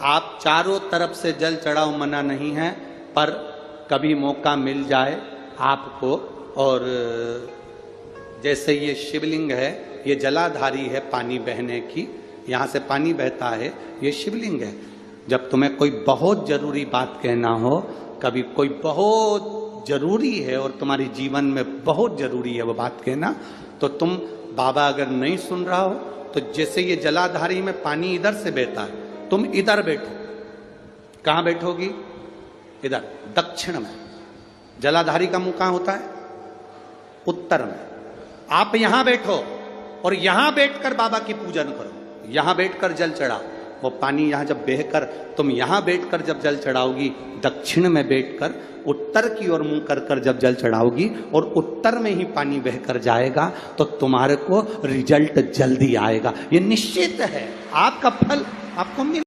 आप चारों तरफ से जल चढ़ाओ, मना नहीं है, पर कभी मौका मिल जाए आपको, और जैसे ये शिवलिंग है, ये जलाधारी है पानी बहने की, यहाँ से पानी बहता है, ये शिवलिंग है। जब तुम्हें कोई बहुत जरूरी बात कहना हो, कभी कोई बहुत जरूरी है और तुम्हारी जीवन में बहुत जरूरी है वो बात कहना, तो तुम बाबा अगर नहीं सुन रहा हो तो जैसे ये जलाधारी में पानी इधर से बहता है, तुम इधर बैठो। कहां बैठोगी? इधर दक्षिण में। जलाधारी का मुंह कहां होता है? उत्तर में। आप यहां बैठो और यहां बैठकर बाबा की पूजन करो, यहां बैठकर जल चढ़ाओ। वो पानी यहां जब बहकर, तुम यहां बैठकर जब जल चढ़ाओगी, दक्षिण में बैठकर उत्तर की ओर मुंह कर कर जब जल चढ़ाओगी और उत्तर में ही पानी बहकर जाएगा, तो तुम्हारे को रिजल्ट जल्दी आएगा। ये निश्चित है, आपका फल आपको मिल